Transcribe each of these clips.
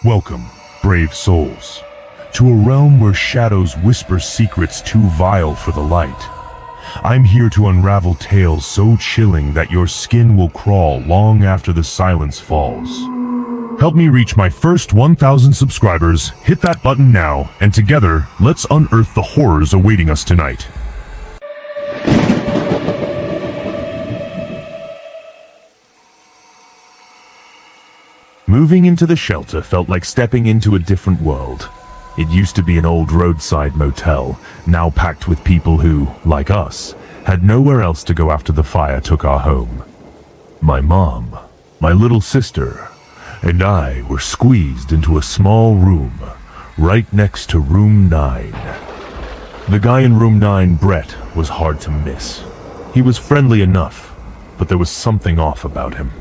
Welcome, brave souls, to a realm where shadows whisper secrets too vile for the light. I'm here to unravel tales so chilling that your skin will crawl long after the silence falls. Help me reach my first 1,000 subscribers, hit that button now, and together, let's unearth the horrors awaiting us tonight. Moving into the shelter felt like stepping into a different world. It used to be an old roadside motel, now packed with people who, like us, had nowhere else to go after the fire took our home. My mom, my little sister, and I were squeezed into a small room, right next to room 9. The guy in room 9, Brett, was hard to miss. He was friendly enough, but there was something off about him.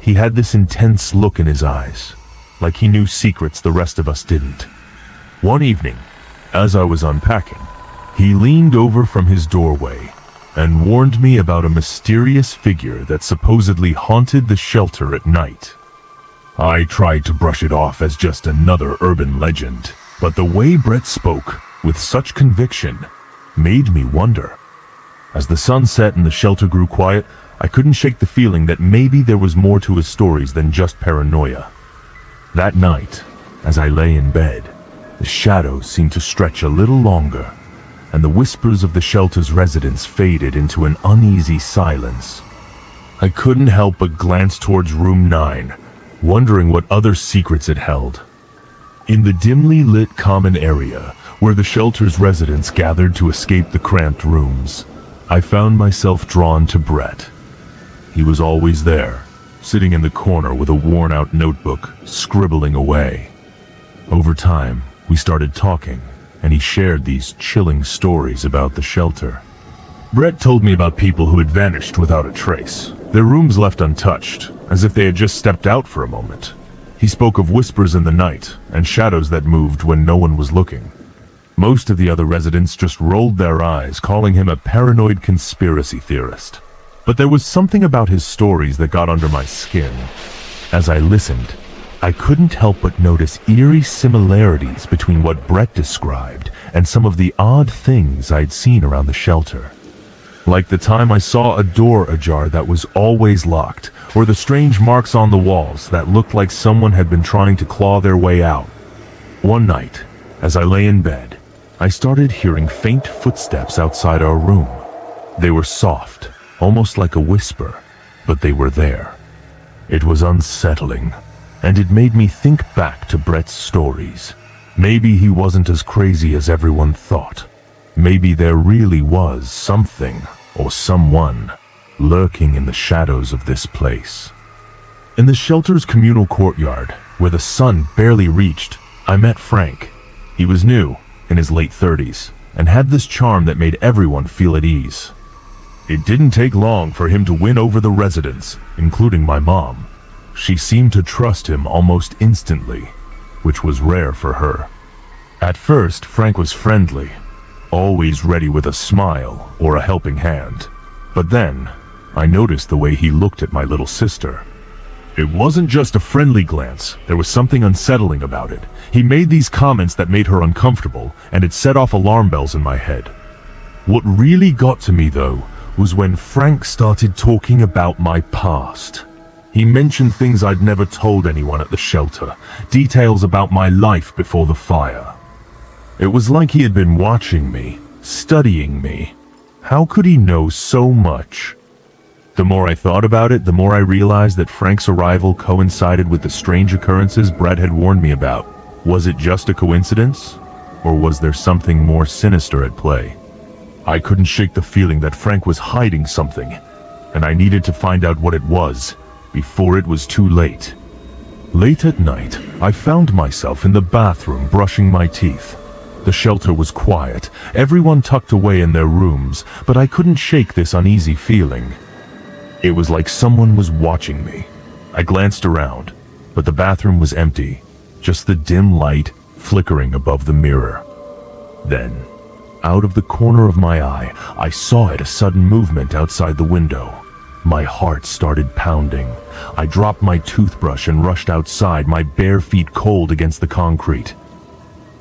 He had this intense look in his eyes, like he knew secrets the rest of us didn't. One evening, as I was unpacking, he leaned over from his doorway and warned me about a mysterious figure that supposedly haunted the shelter at night. I tried to brush it off as just another urban legend, but the way Brett spoke, with such conviction, made me wonder. As the sun set and the shelter grew quiet, I couldn't shake the feeling that maybe there was more to his stories than just paranoia. That night, as I lay in bed, the shadows seemed to stretch a little longer, and the whispers of the shelter's residents faded into an uneasy silence. I couldn't help but glance towards room 9, wondering what other secrets it held. In the dimly lit common area, where the shelter's residents gathered to escape the cramped rooms, I found myself drawn to Brett. He was always there, sitting in the corner with a worn-out notebook, scribbling away. Over time, we started talking, and he shared these chilling stories about the shelter. Brett told me about people who had vanished without a trace, their rooms left untouched, as if they had just stepped out for a moment. He spoke of whispers in the night, and shadows that moved when no one was looking. Most of the other residents just rolled their eyes, calling him a paranoid conspiracy theorist. But there was something about his stories that got under my skin. As I listened, I couldn't help but notice eerie similarities between what Brett described and some of the odd things I'd seen around the shelter. Like the time I saw a door ajar that was always locked, or the strange marks on the walls that looked like someone had been trying to claw their way out. One night, as I lay in bed, I started hearing faint footsteps outside our room. They were soft, almost like a whisper, but they were there. It was unsettling, and it made me think back to Brett's stories. Maybe he wasn't as crazy as everyone thought. Maybe there really was something, or someone, lurking in the shadows of this place. In the shelter's communal courtyard, where the sun barely reached, I met Frank. He was new, in his late 30s, and had this charm that made everyone feel at ease. It didn't take long for him to win over the residents, including my mom. She seemed to trust him almost instantly, which was rare for her. At first, Frank was friendly, always ready with a smile or a helping hand. But then, I noticed the way he looked at my little sister. It wasn't just a friendly glance, there was something unsettling about it. He made these comments that made her uncomfortable, and it set off alarm bells in my head. What really got to me, though, was when Frank started talking about my past. He mentioned things I'd never told anyone at the shelter, details about my life before the fire. It was like he had been watching me, studying me. How could he know so much? The more I thought about it, the more I realized that Frank's arrival coincided with the strange occurrences Brett had warned me about. Was it just a coincidence? Or was there something more sinister at play? I couldn't shake the feeling that Frank was hiding something, and I needed to find out what it was, before it was too late. Late at night, I found myself in the bathroom brushing my teeth. The shelter was quiet, everyone tucked away in their rooms, but I couldn't shake this uneasy feeling. It was like someone was watching me. I glanced around, but the bathroom was empty, just the dim light flickering above the mirror. Then, out of the corner of my eye, I saw it, a sudden movement outside the window. My heart started pounding. I dropped my toothbrush and rushed outside, my bare feet cold against the concrete.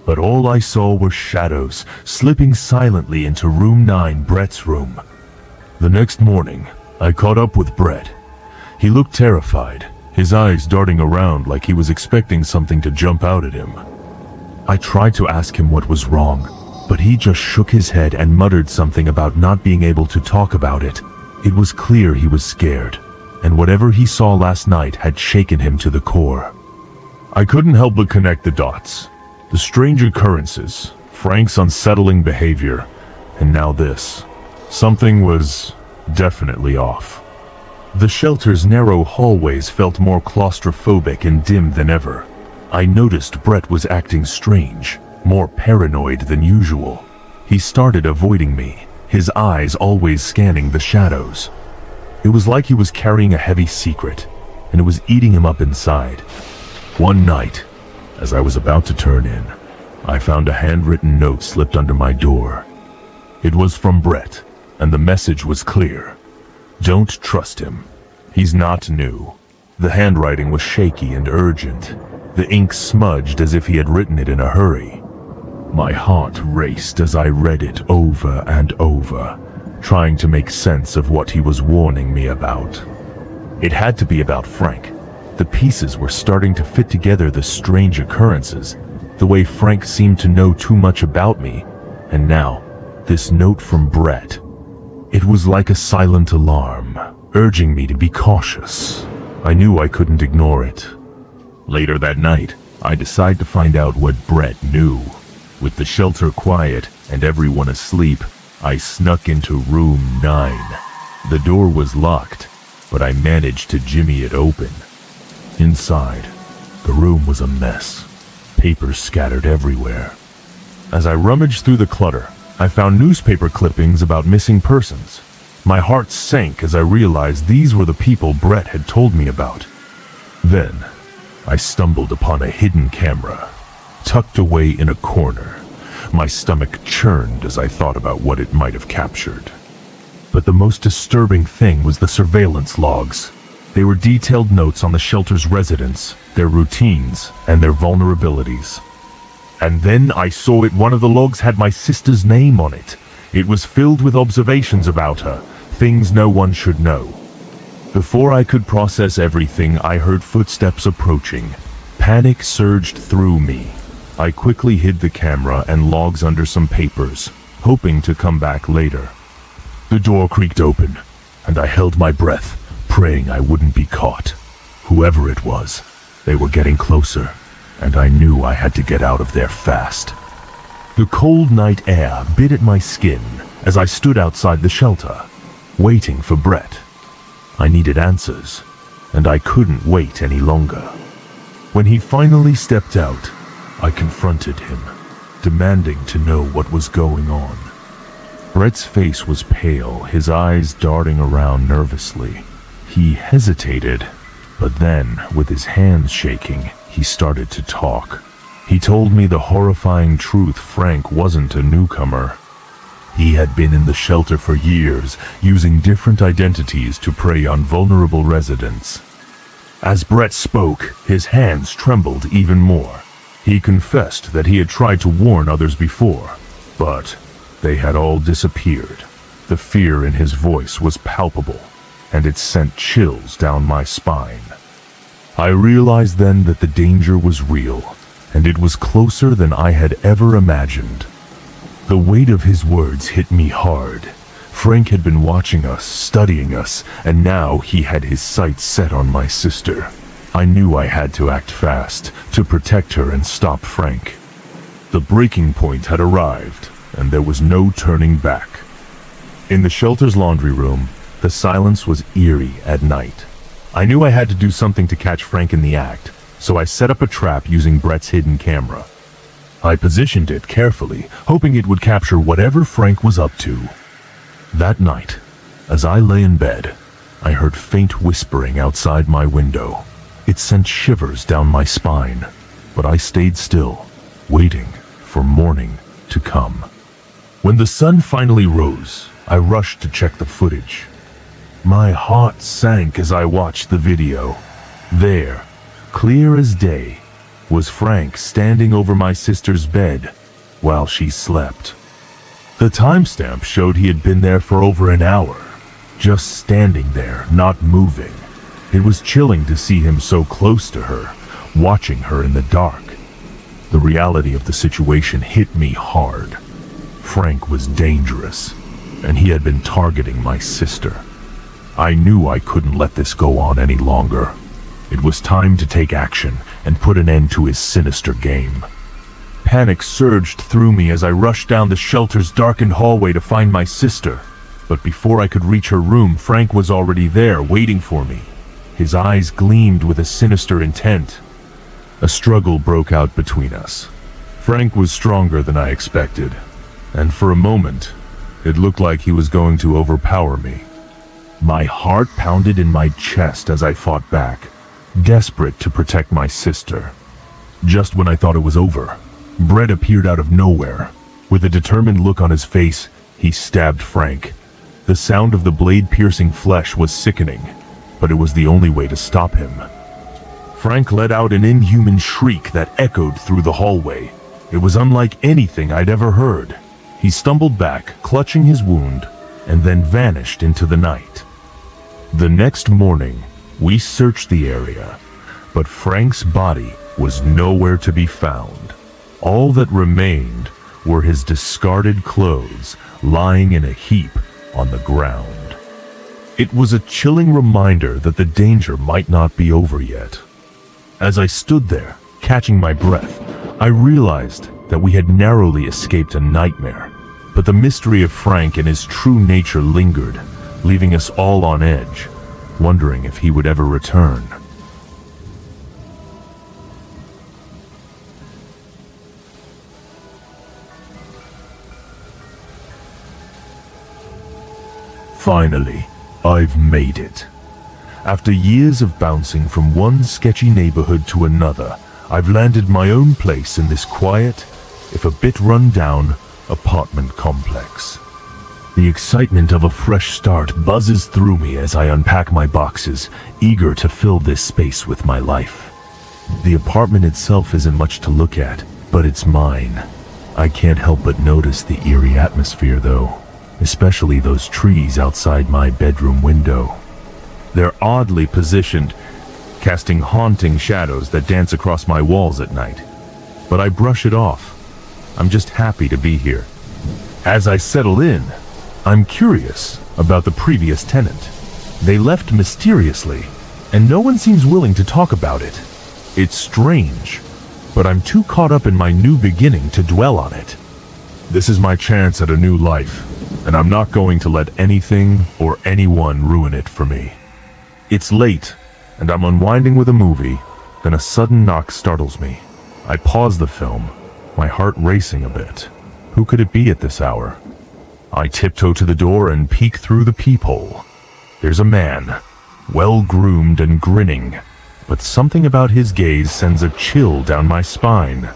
But all I saw were shadows, slipping silently into room 9, Brett's room. The next morning, I caught up with Brett. He looked terrified, his eyes darting around like he was expecting something to jump out at him. I tried to ask him what was wrong, but he just shook his head and muttered something about not being able to talk about it. It was clear he was scared, and whatever he saw last night had shaken him to the core. I couldn't help but connect the dots. The strange occurrences, Frank's unsettling behavior, and now this. Something was definitely off. The shelter's narrow hallways felt more claustrophobic and dim than ever. I noticed Brett was acting strange, more paranoid than usual. He started avoiding me, his eyes always scanning the shadows. It was like he was carrying a heavy secret, and it was eating him up inside. One night, as I was about to turn in, I found a handwritten note slipped under my door. It was from Brett, and the message was clear. Don't trust him. He's not new. The handwriting was shaky and urgent. The ink smudged as if he had written it in a hurry. My heart raced as I read it over and over, trying to make sense of what he was warning me about. It had to be about Frank. The pieces were starting to fit together, the strange occurrences, the way Frank seemed to know too much about me, and now, this note from Brett. It was like a silent alarm, urging me to be cautious. I knew I couldn't ignore it. Later that night, I decided to find out what Brett knew. With the shelter quiet and everyone asleep, I snuck into room 9. The door was locked, but I managed to jimmy it open. Inside, the room was a mess. Papers scattered everywhere. As I rummaged through the clutter, I found newspaper clippings about missing persons. My heart sank as I realized these were the people Brett had told me about. Then, I stumbled upon a hidden camera, tucked away in a corner. My stomach churned as I thought about what it might have captured. But the most disturbing thing was the surveillance logs. They were detailed notes on the shelter's residents, their routines, and their vulnerabilities. And then I saw it. One of the logs had my sister's name on it. It was filled with observations about her, things no one should know. Before I could process everything, I heard footsteps approaching. Panic surged through me. I quickly hid the camera and logs under some papers, hoping to come back later. The door creaked open, and I held my breath, praying I wouldn't be caught. Whoever it was, they were getting closer, and I knew I had to get out of there fast. The cold night air bit at my skin as I stood outside the shelter, waiting for Brett. I needed answers, and I couldn't wait any longer. When he finally stepped out, I confronted him, demanding to know what was going on. Brett's face was pale, his eyes darting around nervously. He hesitated, but then, with his hands shaking, he started to talk. He told me the horrifying truth: Frank wasn't a newcomer. He had been in the shelter for years, using different identities to prey on vulnerable residents. As Brett spoke, his hands trembled even more. He confessed that he had tried to warn others before, but they had all disappeared. The fear in his voice was palpable, and it sent chills down my spine. I realized then that the danger was real, and it was closer than I had ever imagined. The weight of his words hit me hard. Frank had been watching us, studying us, and now he had his sights set on my sister. I knew I had to act fast, to protect her and stop Frank. The breaking point had arrived, and there was no turning back. In the shelter's laundry room, the silence was eerie at night. I knew I had to do something to catch Frank in the act, so I set up a trap using Brett's hidden camera. I positioned it carefully, hoping it would capture whatever Frank was up to. That night, as I lay in bed, I heard faint whispering outside my window. It sent shivers down my spine, but I stayed still, waiting for morning to come. When the sun finally rose, I rushed to check the footage. My heart sank as I watched the video. There, clear as day, was Frank standing over my sister's bed while she slept. The timestamp showed he had been there for over an hour, just standing there, not moving. It was chilling to see him so close to her, watching her in the dark. The reality of the situation hit me hard. Frank was dangerous, and he had been targeting my sister. I knew I couldn't let this go on any longer. It was time to take action and put an end to his sinister game. Panic surged through me as I rushed down the shelter's darkened hallway to find my sister. But before I could reach her room, Frank was already there, waiting for me. His eyes gleamed with a sinister intent. A struggle broke out between us. Frank was stronger than I expected, and for a moment, it looked like he was going to overpower me. My heart pounded in my chest as I fought back, desperate to protect my sister. Just when I thought it was over, Brett appeared out of nowhere. With a determined look on his face, he stabbed Frank. The sound of the blade-piercing flesh was sickening, but it was the only way to stop him. Frank let out an inhuman shriek that echoed through the hallway. It was unlike anything I'd ever heard. He stumbled back, clutching his wound, and then vanished into the night. The next morning, we searched the area, but Frank's body was nowhere to be found. All that remained were his discarded clothes lying in a heap on the ground. It was a chilling reminder that the danger might not be over yet. As I stood there, catching my breath, I realized that we had narrowly escaped a nightmare, but the mystery of Frank and his true nature lingered, leaving us all on edge, wondering if he would ever return. Finally, I've made it. After years of bouncing from one sketchy neighborhood to another, I've landed my own place in this quiet, if a bit run-down, apartment complex. The excitement of a fresh start buzzes through me as I unpack my boxes, eager to fill this space with my life. The apartment itself isn't much to look at, but it's mine. I can't help but notice the eerie atmosphere though, especially those trees outside my bedroom window. They're oddly positioned, casting haunting shadows that dance across my walls at night. But I brush it off. I'm just happy to be here. As I settle in, I'm curious about the previous tenant. They left mysteriously, and no one seems willing to talk about it. It's strange, but I'm too caught up in my new beginning to dwell on it. This is my chance at a new life, and I'm not going to let anything or anyone ruin it for me. It's late, and I'm unwinding with a movie, then a sudden knock startles me. I pause the film, my heart racing a bit. Who could it be at this hour? I tiptoe to the door and peek through the peephole. There's a man, well-groomed and grinning, but something about his gaze sends a chill down my spine.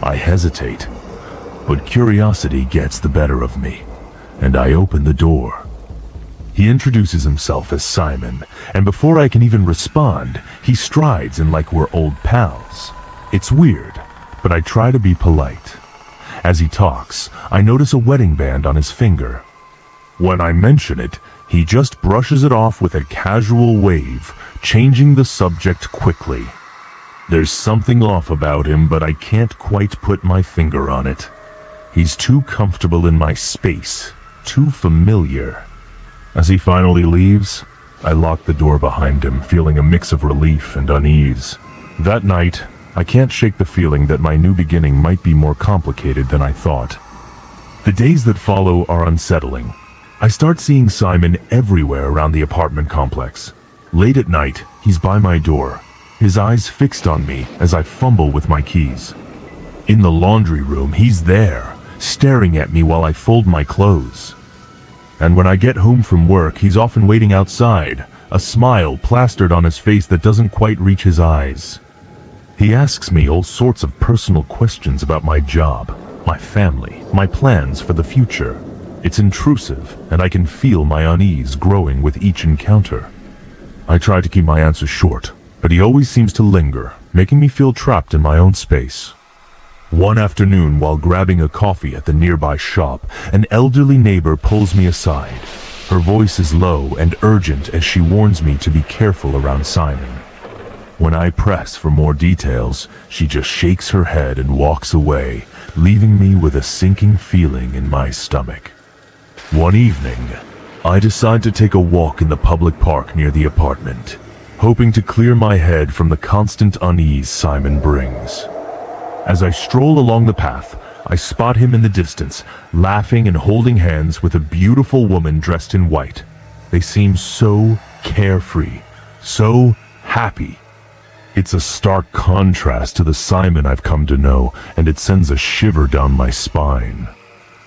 I hesitate, but curiosity gets the better of me, and I open the door. He introduces himself as Simon, and before I can even respond, he strides in like we're old pals. It's weird, but I try to be polite. As he talks, I notice a wedding band on his finger. When I mention it, he just brushes it off with a casual wave, changing the subject quickly. There's something off about him, but I can't quite put my finger on it. He's too comfortable in my space, too familiar. As he finally leaves, I lock the door behind him, feeling a mix of relief and unease. That night, I can't shake the feeling that my new beginning might be more complicated than I thought. The days that follow are unsettling. I start seeing Simon everywhere around the apartment complex. Late at night, he's by my door, his eyes fixed on me as I fumble with my keys. In the laundry room, he's there, staring at me while I fold my clothes. And when I get home from work, he's often waiting outside, a smile plastered on his face that doesn't quite reach his eyes. He asks me all sorts of personal questions about my job, my family, my plans for the future. It's intrusive, and I can feel my unease growing with each encounter. I try to keep my answers short, but he always seems to linger, making me feel trapped in my own space. One afternoon, while grabbing a coffee at the nearby shop, an elderly neighbor pulls me aside. Her voice is low and urgent as she warns me to be careful around Simon. When I press for more details, she just shakes her head and walks away, leaving me with a sinking feeling in my stomach. One evening, I decide to take a walk in the public park near the apartment, hoping to clear my head from the constant unease Simon brings. As I stroll along the path, I spot him in the distance, laughing and holding hands with a beautiful woman dressed in white. They seem so carefree, so happy. It's a stark contrast to the Simon I've come to know, and it sends a shiver down my spine.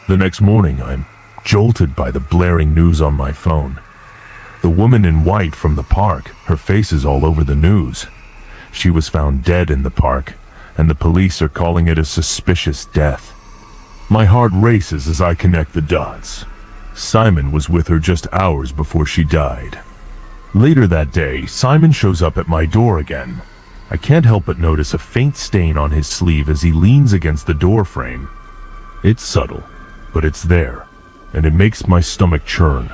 The next morning, I'm jolted by the blaring news on my phone. The woman in white from the park, her face is all over the news. She was found dead in the park, and the police are calling it a suspicious death. My heart races as I connect the dots. Simon was with her just hours before she died. Later that day, Simon shows up at my door again. I can't help but notice a faint stain on his sleeve as he leans against the door frame. It's subtle, but it's there, and it makes my stomach churn.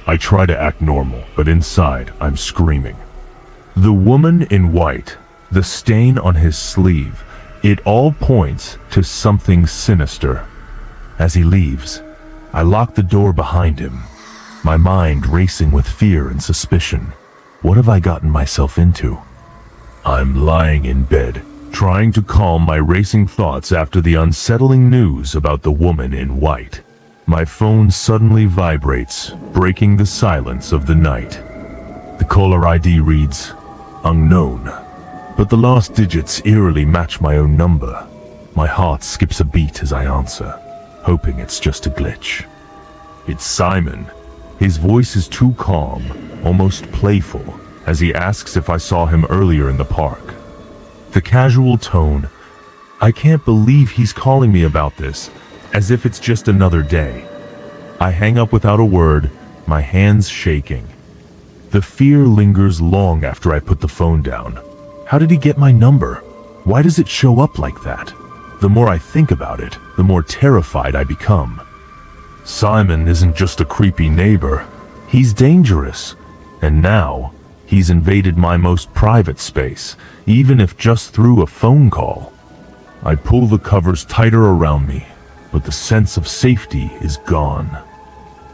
I try to act normal, but inside, I'm screaming. The woman in white, the stain on his sleeve, it all points to something sinister. As he leaves, I lock the door behind him, my mind racing with fear and suspicion. What have I gotten myself into? I'm lying in bed, trying to calm my racing thoughts after the unsettling news about the woman in white. My phone suddenly vibrates, breaking the silence of the night. The caller ID reads, unknown, but the last digits eerily match my own number. My heart skips a beat as I answer, hoping it's just a glitch. It's Simon. His voice is too calm, almost playful, as he asks if I saw him earlier in the park. The casual tone, I can't believe he's calling me about this, as if it's just another day. I hang up without a word, my hands shaking. The fear lingers long after I put the phone down. How did he get my number? Why does it show up like that? The more I think about it, the more terrified I become. Simon isn't just a creepy neighbor. He's dangerous. And now, he's invaded my most private space, even if just through a phone call. I pull the covers tighter around me, but the sense of safety is gone.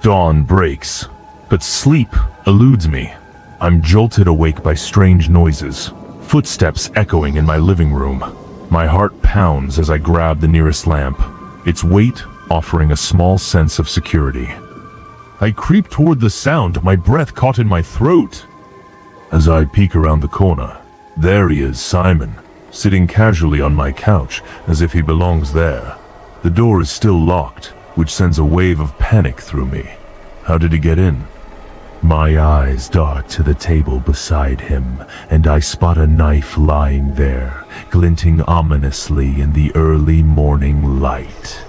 Dawn breaks, but sleep eludes me. I'm jolted awake by strange noises, footsteps echoing in my living room. My heart pounds as I grab the nearest lamp, its weight offering a small sense of security. I creep toward the sound, my breath caught in my throat. As I peek around the corner, there he is, Simon, sitting casually on my couch as if he belongs there. The door is still locked, which sends a wave of panic through me. How did he get in? My eyes dart to the table beside him, and I spot a knife lying there, glinting ominously in the early morning light.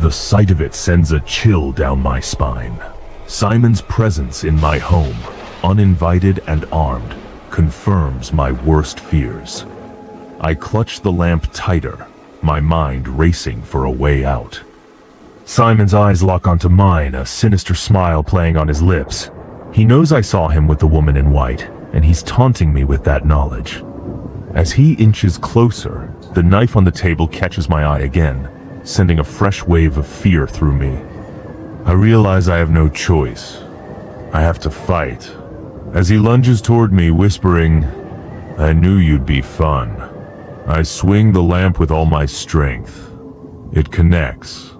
The sight of it sends a chill down my spine. Simon's presence in my home, uninvited and armed, confirms my worst fears. I clutch the lamp tighter, my mind racing for a way out. Simon's eyes lock onto mine, a sinister smile playing on his lips. He knows I saw him with the woman in white, and he's taunting me with that knowledge. As he inches closer, the knife on the table catches my eye again, sending a fresh wave of fear through me. I realize I have no choice. I have to fight. As he lunges toward me, whispering, "I knew you'd be fun." I swing the lamp with all my strength. It connects,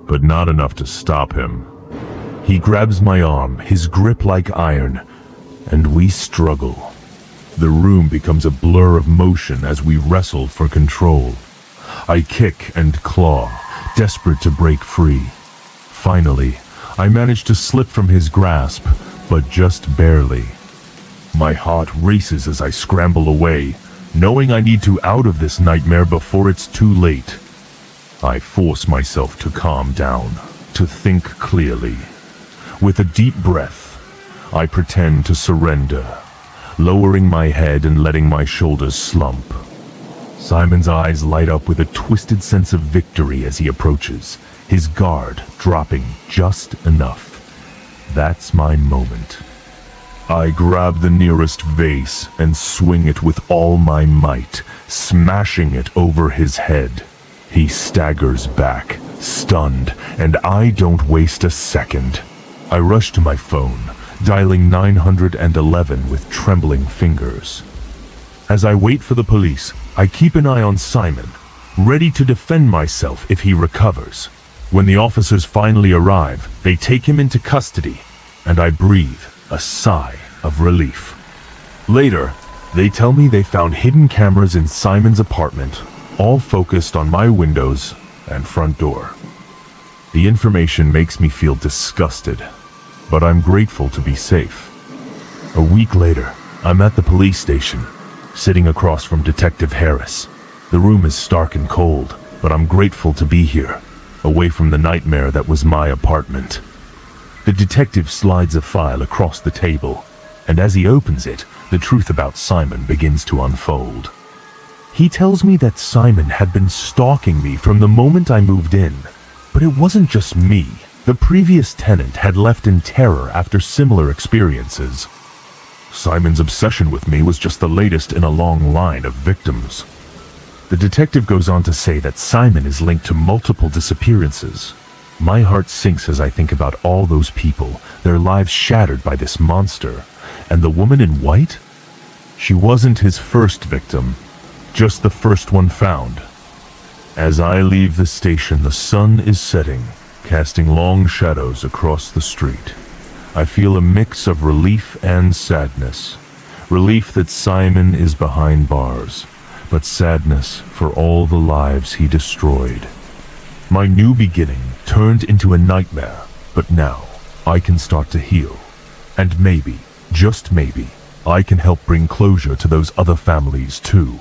but not enough to stop him. He grabs my arm, his grip like iron, and we struggle. The room becomes a blur of motion as we wrestle for control. I kick and claw, desperate to break free. Finally, I manage to slip from his grasp, but just barely. My heart races as I scramble away, knowing I need to out of this nightmare before it's too late. I force myself to calm down, to think clearly. With a deep breath, I pretend to surrender, lowering my head and letting my shoulders slump. Simon's eyes light up with a twisted sense of victory as he approaches, his guard dropping just enough. That's my moment. I grab the nearest vase and swing it with all my might, smashing it over his head. He staggers back, stunned, and I don't waste a second. I rush to my phone, dialing 911 with trembling fingers. As I wait for the police, I keep an eye on Simon, ready to defend myself if he recovers. When the officers finally arrive, they take him into custody, and I breathe a sigh of relief. Later, they tell me they found hidden cameras in Simon's apartment, all focused on my windows and front door. The information makes me feel disgusted, but I'm grateful to be safe. A week later, I'm at the police station, sitting across from Detective Harris. The room is stark and cold, but I'm grateful to be here, away from the nightmare that was my apartment. The detective slides a file across the table, and as he opens it, the truth about Simon begins to unfold. He tells me that Simon had been stalking me from the moment I moved in, but it wasn't just me. The previous tenant had left in terror after similar experiences. Simon's obsession with me was just the latest in a long line of victims. The detective goes on to say that Simon is linked to multiple disappearances. My heart sinks as I think about all those people, their lives shattered by this monster. And the woman in white? She wasn't his first victim, just the first one found. As I leave the station, the sun is setting, casting long shadows across the street. I feel a mix of relief and sadness. Relief that Simon is behind bars, but sadness for all the lives he destroyed. My new beginning turned into a nightmare, but now I can start to heal. And maybe, just maybe, I can help bring closure to those other families too.